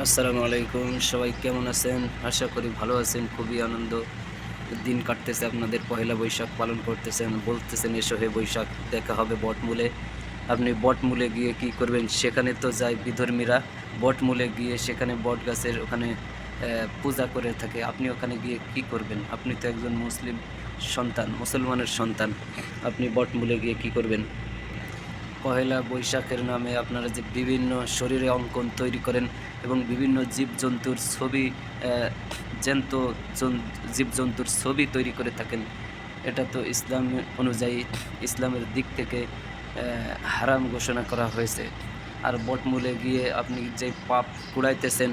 আসসালামু আলাইকুম। সবাই কেমন আছেন? আশা করি ভালো আছেন। খুবই আনন্দ দিন কাটতেছে আপনাদের। পহেলা বৈশাখ পালন করতেছেন। বলতেছেন, "এসো হে বৈশাখ, দেখা হবে বটমূলে।" আপনি বটমূলে গিয়ে কি করবেন? সেখানে তো যায় বিধর্মীরা। বটমূলে গিয়ে সেখানে বটগাছের ওখানে পূজা করে থাকে। আপনি ওখানে গিয়ে কি করবেন? আপনি তো একজন মুসলিম সন্তান, মুসলমানের সন্তান। আপনি বটমূলে গিয়ে কি করবেন? পহেলা বৈশাখের নামে আপনারা যে বিভিন্ন শরীরে অঙ্কন তৈরি করেন এবং বিভিন্ন জীবজন্তুর ছবি, জ্যান্ত জীবজন্তুর ছবি তৈরি করে থাকেন, এটা তো ইসলাম অনুযায়ী, ইসলামের দিক থেকে হারাম ঘোষণা করা হয়েছে। আর বটমূলে গিয়ে আপনি যে পাপ কুড়াইতেছেন,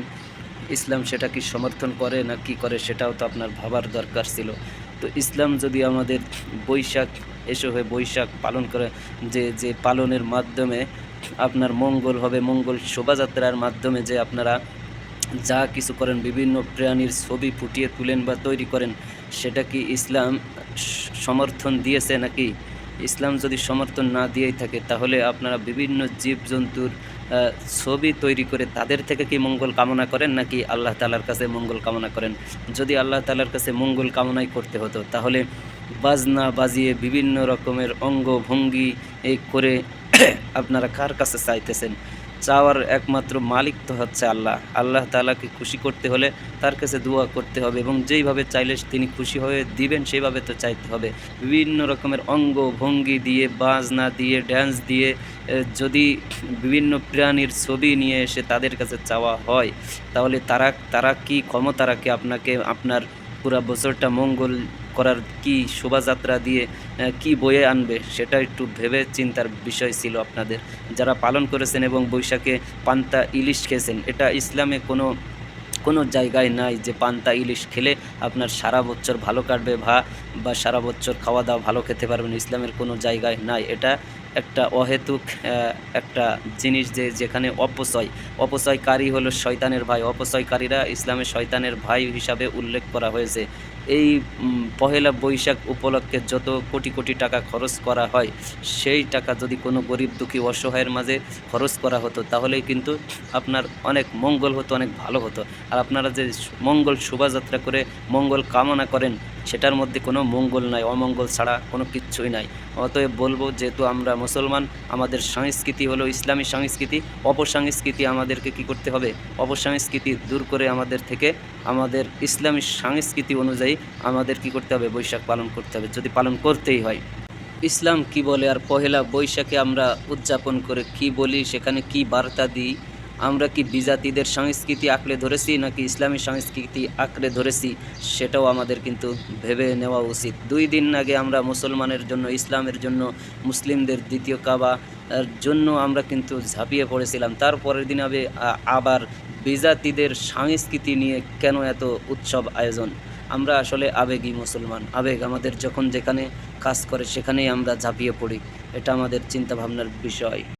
ইসলাম সেটা কি সমর্থন করে না কি করে, সেটাও তো আপনার ভাবার দরকার ছিল। তো ইসলাম যদি আমাদের বৈশাখ, এসো হয়ে বৈশাখ পালন করে, যে পালনের মাধ্যমে আপনার মঙ্গল হবে, মঙ্গল শোভাযাত্রার মাধ্যমে যে আপনারা যা কিছু করেন, বিভিন্ন প্রাণীর ছবি ফুটিয়ে তুলেন বা তৈরি করেন, সেটা কি ইসলাম সমর্থন দিয়েছে নাকি? ইসলাম যদি সমর্থন না দিয়েই থাকে, তাহলে আপনারা বিভিন্ন জীবজন্তুর ছবি তৈরি করে তাদের থেকে কি মঙ্গল কামনা করেন নাকি আল্লাহ তাআলার কাছে মঙ্গল কামনা করেন? যদি আল্লাহ তাআলার কাছে মঙ্গল কামনাই করতে হতো, তাহলে বাজনা বাজিয়ে বিভিন্ন রকমের অঙ্গভঙ্গি করে আপনারা কার কাছে চাইতেছেন? চাওয়ার একমাত্র মালিক তো হচ্ছে আল্লাহ। আল্লাহ তাআলাকে খুশি করতে হলে তার কাছে দোয়া করতে হবে এবং যেইভাবে চাইলে তিনি খুশি হয়ে দিবেন সেইভাবে তো চাইতে হবে। বিভিন্ন রকমের অঙ্গভঙ্গি দিয়ে, বাজনা দিয়ে, ড্যান্স দিয়ে যদি বিভিন্ন প্রাণীর ছবি নিয়ে এসে তাদের কাছে চাওয়া হয়, তাহলে তারা কি ক্ষমতা রাখে আপনাকে আপনার পুরা বছরটা মঙ্গল করার কি শোভাযাত্রা দিয়ে কি বয়ে আনবে? সেটা একটু ভেবে চিন্তার বিষয় ছিল আপনাদের। যারা পালন করেছেন এবং বৈশাখে পান্তা ইলিশ খেয়েছেন, এটা ইসলামে কোনো জায়গায় নাই যে পান্তা ইলিশ খেলে আপনার সারা বছর ভালো কাটবে, বা সারা বছর খাওয়া দাওয়া ভালো খেতে পারবেন। ইসলামের কোনো জায়গায় নাই। এটা একটা অহেতুক একটা জিনিস, যেখানে অপচয়কারী হলো শয়তানের ভাই। অপচয়কারীরা ইসলামে শয়তানের ভাই হিসাবে উল্লেখ করা হয়েছে। এই পহেলা বৈশাখ উপলক্ষে যত কোটি কোটি টাকা খরচ করা হয়, সেই টাকা যদি কোনো গরিব দুঃখী অসহায়ের মাঝে খরচ করা হতো, তাহলেই কিন্তু আপনার অনেক মঙ্গল হতো, অনেক ভালো হতো। আর আপনারা যে মঙ্গল শোভাযাত্রা করে মঙ্গল কামনা করেন, সেটার মধ্যে কোনো মঙ্গল নাই, অমঙ্গল ছাড়া কোনো কিচ্ছুই নাই। অতএব বলবো, যেহেতু আমরা মুসলমান, আমাদের সংস্কৃতি হলো ইসলামী সংস্কৃতি। অপসংস্কৃতি আমাদেরকে কি করতে হবে? অপসংস্কৃতি দূর করে আমাদের থেকে আমাদের ইসলামী সংস্কৃতি অনুযায়ী আমাদের কি করতে হবে? বৈশাখ পালন করতে হবে, যদি পালন করতেই হয়। ইসলাম কি বলে আর পহেলা বৈশাখে আমরা উদযাপন করে কি বলি, সেখানে কি বার্তা দিই? আমরা কি বিজাতিদের সংস্কৃতি আঁকড়ে ধরেছি নাকি ইসলামী সংস্কৃতি আঁকড়ে ধরেছি, সেটাও আমাদের কিন্তু ভেবে নেওয়া উচিত। 2 দিন আগে আমরা মুসলমানের জন্য, ইসলামের জন্য, মুসলিমদের দ্বিতীয় কাবা জন্য আমরা কিন্তু ঝাঁপিয়ে পড়েছিলাম। তারপরের দিন আবার বিজাতিদের সংস্কৃতি নিয়ে কেন এত উৎসব আয়োজন? আমরা আসলে আবেগী মুসলমান। আবেগ আমাদের যখন যেখানে কাজ করে সেখানেই আমরা ঝাঁপিয়ে পড়ি। এটা আমাদের চিন্তা ভাবনার বিষয়।